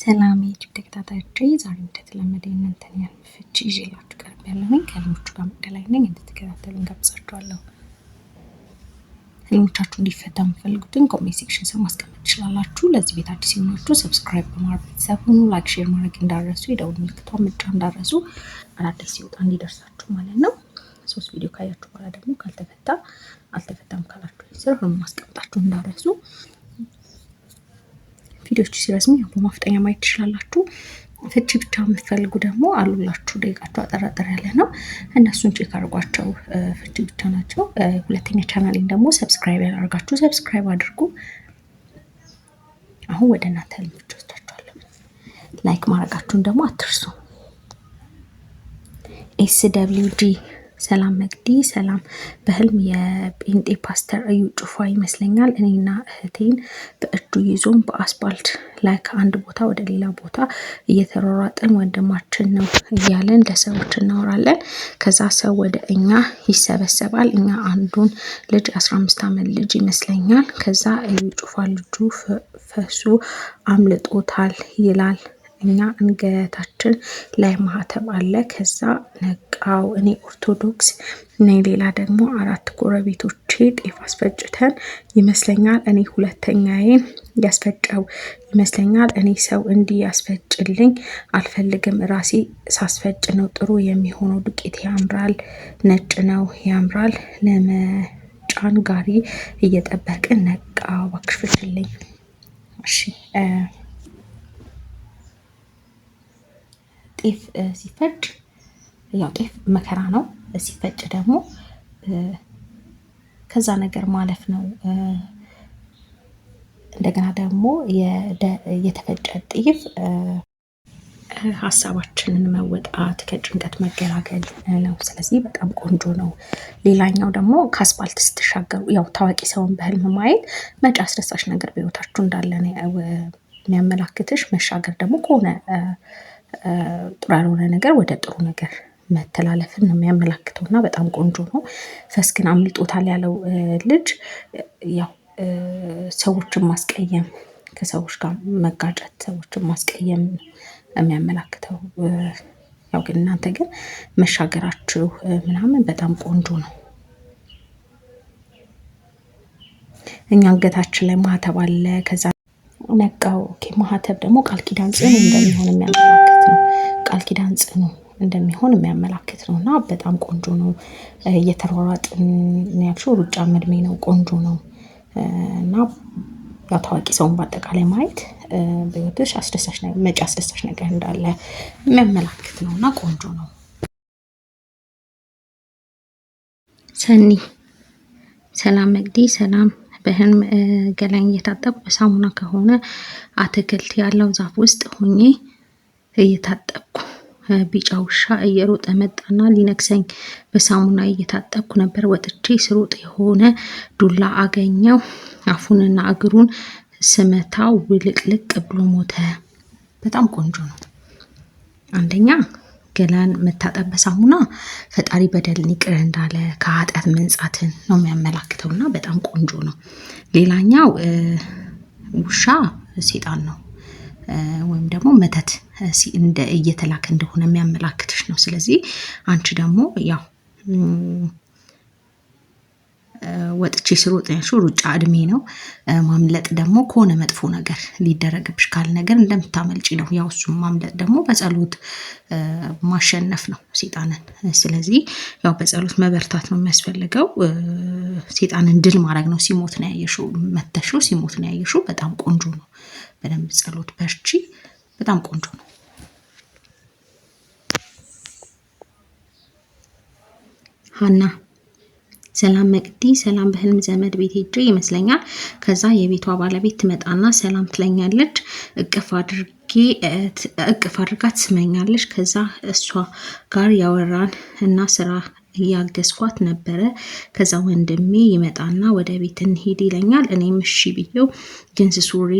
ሰላም የዩቲዩብ ተከታታዮቼ ዛሬ እንደተለመደ እናንተን ያልም ፍቺ ይዤላችሁ ቀርቤያለሁኝ። ከህልሞቹ ጋር መቅደላይ ነኝ። እንድትከታተሉኝ ጋብዛችኋለሁ። ህልሞቻችሁ እንዲፈታ የምትፈልጉትን ኮሜንት ሴክሽን ስር ማስቀመጥ ትችላላችሁ። ለዚህ ቤት አዲስ የሆናችሁ ሰብስክራይብ በማድረግ ቤተሰብ ሁኑ። ላይክ፣ ሼር ማድረግ እንዳረሱ፣ የደውል ምልክቷን መጫን እንዳረሱ፣ አዳዲስ ሲወጣ እንዲደርሳችሁ ማለት ነው። 3 ቪዲዮ ካያችሁ በኋላ ደግሞ ካልተፈታ አልተፈታም ካላችሁ ስር ማስቀመጣችሁ እንዳረሱ። ቪዲዮቹ ሲረዝሙ በማፍጠኛ ማየት ትችላላችሁ። ፍቺ ብቻ የምትፈልጉ ደግሞ አሉላችሁ። ደቂቃቸው አጠራጠር ያለ ነው። እነሱን ቼክ አድርጓቸው። ፍቺ ብቻ ናቸው። ሁለተኛ ቻናሌን ደግሞ ሰብስክራይብ ያላደርጋችሁ ሰብስክራይብ አድርጉ። አሁን ወደ እናንተ ህልሞች ወስዳችኋለሁ። ላይክ ማድረጋችሁን ደግሞ አትርሱ። SWD ሰላም መግዲ ሰላም። በህልም የጴንጤ ፓስተር እዩ ጩፋ ይመስለኛል እኔና እህቴን በእጁ ይዞን በአስፓልት ላይ ከአንድ ቦታ ወደ ሌላ ቦታ እየተሯሯጥን ወንድማችን ነው እያለን ለሰዎች እናወራለን። ከዛ ሰው ወደ እኛ ይሰበሰባል። እኛ አንዱን ልጅ 15 ዓመት ልጅ ይመስለኛል። ከዛ እዩ ጩፋ ልጁ ፈሱ አምልጦታል ይላል። እኛ አንገታችን ላይ ማህተብ አለ። ከዛ ነቃው። እኔ ኦርቶዶክስ ነኝ። ሌላ ደግሞ 4 ጎረቤቶቼ ጤፍ አስፈጭተን ይመስለኛል። እኔ ሁለተኛዬን ያስፈጨው ይመስለኛል። እኔ ሰው እንዲያስፈጭልኝ አልፈልግም። ራሴ ሳስፈጭ ነው ጥሩ የሚሆነው። ዱቄት ያምራል፣ ነጭ ነው ያምራል። ለመጫን ጋሪ እየጠበቅን ነቃው። እባክሽ ፍጭልኝ። እሺ ጤፍ ሲፈጭ ያው ጤፍ መከራ ነው። ሲፈጭ ደግሞ ከዛ ነገር ማለፍ ነው። እንደገና ደግሞ የተፈጨ ጤፍ ሀሳባችንን መወጣት ከጭንቀት መገላገል ነው። ስለዚህ በጣም ቆንጆ ነው። ሌላኛው ደግሞ ከአስፓልት ስትሻገሩ ያው ታዋቂ ሰውን በህልም ማየት መጪ አስደሳች ነገር በህይወታችሁ እንዳለ ነው የሚያመላክትሽ። መሻገር ደግሞ ከሆነ ጥሩ ያልሆነ ነገር ወደ ጥሩ ነገር መተላለፍን ነው የሚያመላክተው እና በጣም ቆንጆ ነው። ፈስክን አምልጦታል ያለው ልጅ ያው ሰዎችን ማስቀየም፣ ከሰዎች ጋር መጋጨት፣ ሰዎችን ማስቀየም የሚያመላክተው። ያው ግን እናንተ ግን መሻገራችሁ ምናምን በጣም ቆንጆ ነው። እኛ አንገታችን ላይ ማህተብ አለ። ከዛ ነቃው። ኦኬ ማህተብ ደግሞ ቃል ኪዳን ጽኑ እንደሚሆን የሚያመላክት ነው። ቃል ኪዳን ጽኑ እንደሚሆን የሚያመላክት ነው እና በጣም ቆንጆ ነው። እየተሯሯጥን ያልሽው ሩጫ እድሜ ነው። ቆንጆ ነው እና ያው ታዋቂ ሰውን በአጠቃላይ ማየት በህይወትሽ አስደሳች ነገር መጪ አስደሳች ነገር እንዳለ የሚያመላክት ነው እና ቆንጆ ነው። ሰኒ ሰላም መግዲ ሰላም። በህልም ገላኝ እየታጠብኩ በሳሙና ከሆነ አትክልት ያለው ዛፍ ውስጥ ሆኜ እየታጠብኩ ቢጫ ውሻ እየሮጠ መጣና ሊነክሰኝ። በሳሙና እየታጠብኩ ነበር። ወጥቼ ስሮጥ የሆነ ዱላ አገኘው። አፉንና እግሩን ስመታው ውልቅልቅ ብሎ ሞተ። በጣም ቆንጆ ነው። አንደኛ ገላን መታጠብ በሳሙና ፈጣሪ በደልን ይቅር እንዳለ ከኃጢአት መንጻትን ነው የሚያመላክተው እና በጣም ቆንጆ ነው። ሌላኛው ውሻ ሴጣን ነው ወይም ደግሞ መተት እየተላከ እንደሆነ የሚያመላክትሽ ነው። ስለዚህ አንቺ ደግሞ ያው ወጥቼ ስሮጥ ያልሽው ሩጫ እድሜ ነው። ማምለጥ ደግሞ ከሆነ መጥፎ ነገር ሊደረግብሽ ካለ ነገር እንደምታመልጪ ነው። ያው እሱም ማምለጥ ደግሞ በጸሎት ማሸነፍ ነው ሴጣንን። ስለዚህ ያው በጸሎት መበርታት ነው የሚያስፈልገው። ሴጣንን ድል ማድረግ ነው። ሲሞት ነው ያየሽው፣ መተሽው ሲሞት ነው ያየሽው። በጣም ቆንጆ ነው። በደንብ ጸሎት በርቺ። በጣም ቆንጆ ነው። ሀና ሰላም መቅዲ ሰላም። በህልም ዘመድ ቤት ሄጄ ይመስለኛል። ከዛ የቤቷ ባለቤት ትመጣና ሰላም ትለኛለች። እቅፍ አድርጋ ትስመኛለች። ከዛ እሷ ጋር ያወራን እና ስራ እያገዝኳት ነበረ። ከዛ ወንድሜ ይመጣና ወደ ቤት እንሂድ ይለኛል። እኔም እሺ ብዬው ጅንስ ሱሪ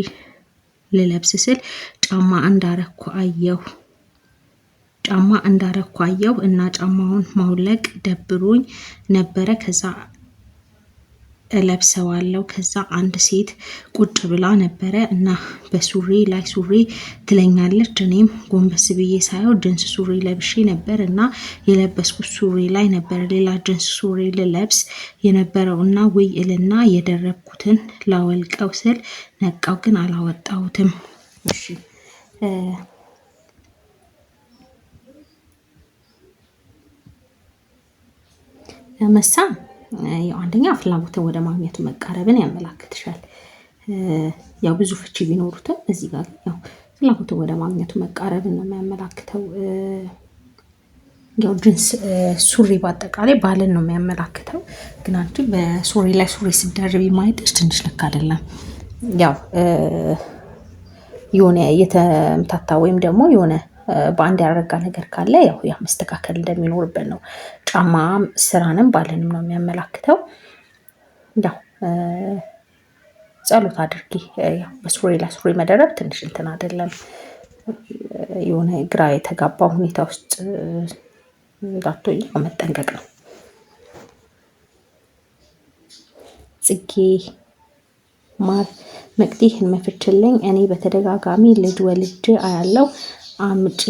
ልለብስ ስል ጫማ እንዳረኩ አየሁ እና ጫማውን ማውለቅ ደብሮኝ ነበረ። ከዛ እለብሰዋለሁ። ከዛ አንድ ሴት ቁጭ ብላ ነበረ እና በሱሪ ላይ ሱሪ ትለኛለች። እኔም ጎንበስ ብዬ ሳየው ጅንስ ሱሪ ለብሼ ነበር እና የለበስኩት ሱሪ ላይ ነበር ሌላ ጅንስ ሱሪ ልለብስ የነበረው እና ውይ እልና የደረብኩትን ላወልቀው ስል ነቃው፣ ግን አላወጣሁትም። እሺ መሳ አንደኛ ፍላጎትን ወደ ማግኘቱ መቃረብን ያመላክትሻል። ያው ብዙ ፍቺ ቢኖሩትም እዚህ ጋር ያው ፍላጎትን ወደ ማግኘቱ መቃረብን ነው የሚያመላክተው። ያው ጅንስ ሱሪ በአጠቃላይ ባልን ነው የሚያመላክተው። ግን አንቺ በሱሪ ላይ ሱሪ ስትደርቢ ማየትሽ ትንሽ ልክ አይደለም። ያው የሆነ የተምታታ ወይም ደግሞ የሆነ በአንድ ያረጋ ነገር ካለ ያው መስተካከል እንደሚኖርበት ነው። ጫማ ስራንም ባልንም ነው የሚያመላክተው። ያው ጸሎት አድርጊ። ያው በሱሪ ላይ ሱሪ መደረብ ትንሽ እንትን አይደለም። የሆነ ግራ የተጋባ ሁኔታ ውስጥ እንዳትሆኚ መጠንቀቅ ነው። ጽጌ ማር መቅዲ ህልም ፍችልኝ። እኔ በተደጋጋሚ ልጅ ወልጄ አያለው። አምጪ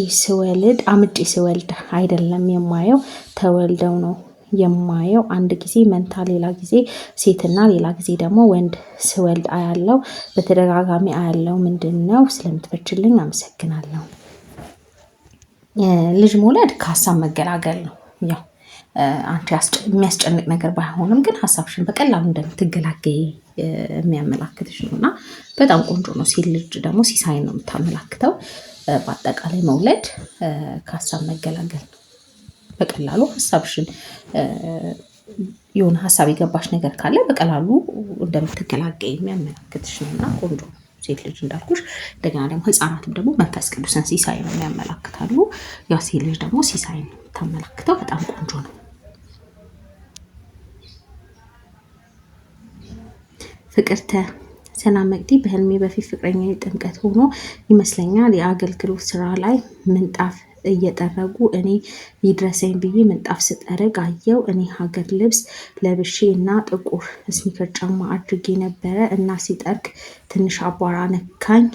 ስወልድ አይደለም የማየው፣ ተወልደው ነው የማየው። አንድ ጊዜ መንታ፣ ሌላ ጊዜ ሴትና ሌላ ጊዜ ደግሞ ወንድ ስወልድ አያለው። በተደጋጋሚ አያለው። ምንድን ነው? ስለምትፈችልኝ አመሰግናለሁ። ልጅ መውለድ ከሀሳብ መገላገል ነው። ያው አንቺ የሚያስጨንቅ ነገር ባይሆንም ግን ሀሳብሽን በቀላሉ እንደምትገላገይ የሚያመላክትሽ ነው እና በጣም ቆንጆ ነው። ሴት ልጅ ደግሞ ሲሳይን ነው የምታመላክተው። በአጠቃላይ መውለድ ከሀሳብ መገላገል ነው። በቀላሉ ሀሳብሽን የሆነ ሀሳብ የገባሽ ነገር ካለ በቀላሉ እንደምትገላገይ የሚያመላክትሽ ነው እና ቆንጆ ነው። ሴት ልጅ እንዳልኩሽ፣ እንደገና ደግሞ ህፃናትም ደግሞ መንፈስ ቅዱስን ሲሳይ ነው የሚያመላክታሉ። ያ ሴት ልጅ ደግሞ ሲሳይ ነው የምታመላክተው። በጣም ቆንጆ ነው። ፍቅርተ ሰላም መቅዲ፣ በህልሜ በፊት ፍቅረኛ ጥምቀት ሆኖ ይመስለኛል የአገልግሎት ስራ ላይ ምንጣፍ እየጠረጉ እኔ ይድረሰኝ ብዬ ምንጣፍ ስጠርግ አየው። እኔ ሀገር ልብስ ለብሼ እና ጥቁር ስኒከር ጫማ አድርጌ ነበረ እና ሲጠርግ ትንሽ አቧራ ነካኝ።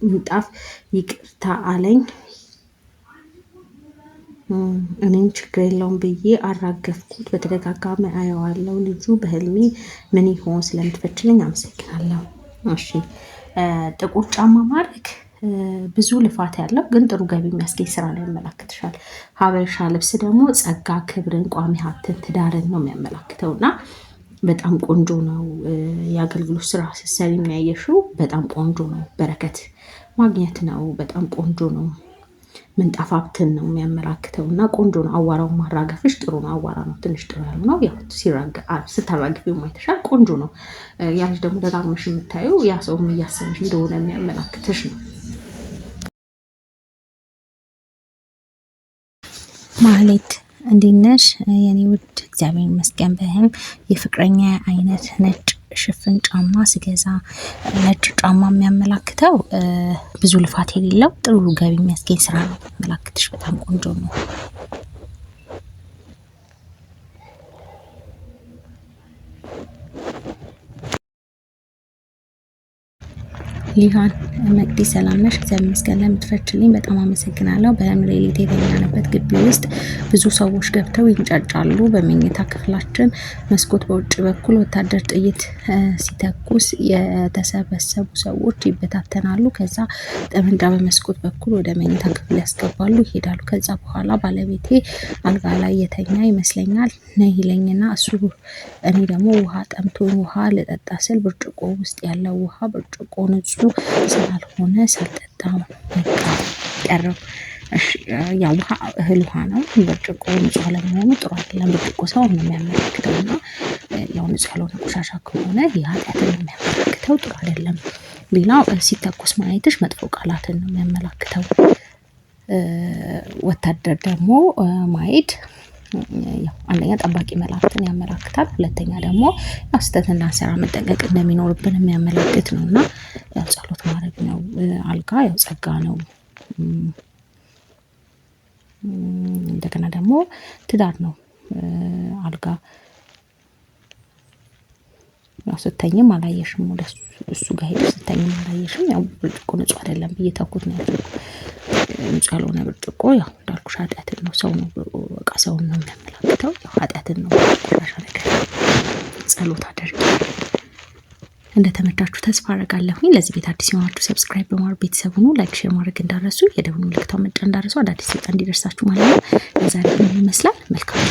ምንጣፍ ይቅርታ አለኝ። እኔም ችግር የለውም ብዬ አራገፍኩት። በተደጋጋሚ አየዋለሁ። ልጁ በህልሜ ምን ይሆን? ስለምትፈችልኝ አመሰግናለሁ። እሺ ጥቁር ጫማ ማድረግ ብዙ ልፋት ያለው ግን ጥሩ ገቢ የሚያስገኝ ስራ ነው ያመላክትሻል። ሀበሻ ልብስ ደግሞ ጸጋ፣ ክብርን፣ ቋሚ ሀብትን፣ ትዳርን ነው የሚያመላክተው እና በጣም ቆንጆ ነው። የአገልግሎት ስራ ስትሰሪ የሚያየሽው በጣም ቆንጆ ነው። በረከት ማግኘት ነው። በጣም ቆንጆ ነው። ምንጣፍ ሀብትን ነው የሚያመላክተው እና ቆንጆ ነው። አዋራውን ማራገፍሽ ጥሩ ነው። አዋራ ነው ትንሽ ጥሩ ያሉ ነው። ያው ስታራግፊው ማይተሻል ቆንጆ ነው። ያ ልጅ ደግሞ ደጋግመሽ የምታዩ ያ ሰውም እያሰብሽ እንደሆነ የሚያመላክትሽ ነው። ማህሌት እንዴት ነሽ የኔ ውድ? እግዚአብሔር ይመስገን። በህልም የፍቅረኛ አይነት ነጭ ሽፍን ጫማ ስገዛ፣ ነጭ ጫማ የሚያመላክተው ብዙ ልፋት የሌለው ጥሩ ገቢ የሚያስገኝ ስራ ነው የሚያመላክትሽ። በጣም ቆንጆ ነው። ሊሃን መቅዲ ሰላም ነሽ? እግዚአብሔር ይመስገን። ለምትፈችልኝ በጣም አመሰግናለሁ። በህልም ሌሊት የተኛንበት ግቢ ውስጥ ብዙ ሰዎች ገብተው ይንጫጫሉ። በመኝታ ክፍላችን መስኮት በውጭ በኩል ወታደር ጥይት ሲተኩስ የተሰበሰቡ ሰዎች ይበታተናሉ። ከዛ ጠመንጃ በመስኮት በኩል ወደ መኝታ ክፍል ያስገባሉ፣ ይሄዳሉ። ከዛ በኋላ ባለቤቴ አልጋ ላይ የተኛ ይመስለኛል ነይ ይለኝና እኔ ደግሞ ውሃ ጠምቶኝ ውሃ ልጠጣ ስል ብርጭቆ ውስጥ ያለው ውሃ ብርጭቆ ንጹህ ስላልሆነ ሳልጠጣ ቀረው። ያ ውሃ እህል ውሃ ነው። ብርጭቆ ንጹህ አለመሆኑ ጥሩ አይደለም። ብርጭቆ ሰው ነው የሚያመለክተው እና ያው ንጹህ ያልሆነ ቆሻሻ ከሆነ የኃጢአትን ነው የሚያመለክተው፣ ጥሩ አይደለም። ሌላው ሲተኮስ ማየትሽ መጥፎ ቃላትን ነው የሚያመላክተው። ወታደር ደግሞ ማየት አንደኛ ጠባቂ መላእክትን ያመላክታል። ሁለተኛ ደግሞ ስህተት እንዳንሰራ መጠንቀቅ እንደሚኖርብን የሚያመለክት ነው እና ያው ጸሎት ማድረግ ነው። አልጋ ያው ጸጋ ነው። እንደገና ደግሞ ትዳር ነው። አልጋ ያው ስተኝም አላየሽም ወደ እሱ ጋር ሄደሽ ስተኝም አላየሽም። ያው ብርጭቆ ንጹህ አይደለም ብዬ ተውኩት ነው ያልኩት። ንጹህ ያልሆነ ብርጭቆ ያው እንዳልኩሽ ኃጢአትን ነው ሰው ነው በቃ ሰውን ነው የሚያመላክተው። ያው ኃጢአትን ነው ቆሻሻ ነገር ጸሎት አድርጊ። እንደተመቻችሁ ተስፋ አደርጋለሁኝ። ለዚህ ቤት አዲስ የሆናችሁ ሰብስክራይብ በማድረግ ቤተሰብ ሁኑ። ላይክ ሼር ማድረግ እንዳረሱ፣ የደወል ምልክቱን መጫን እንዳረሱ፣ አዳዲስ ሲወጣ እንዲደርሳችሁ ማለት ነው። ለዛሬ ምን ይመስላል? መልካም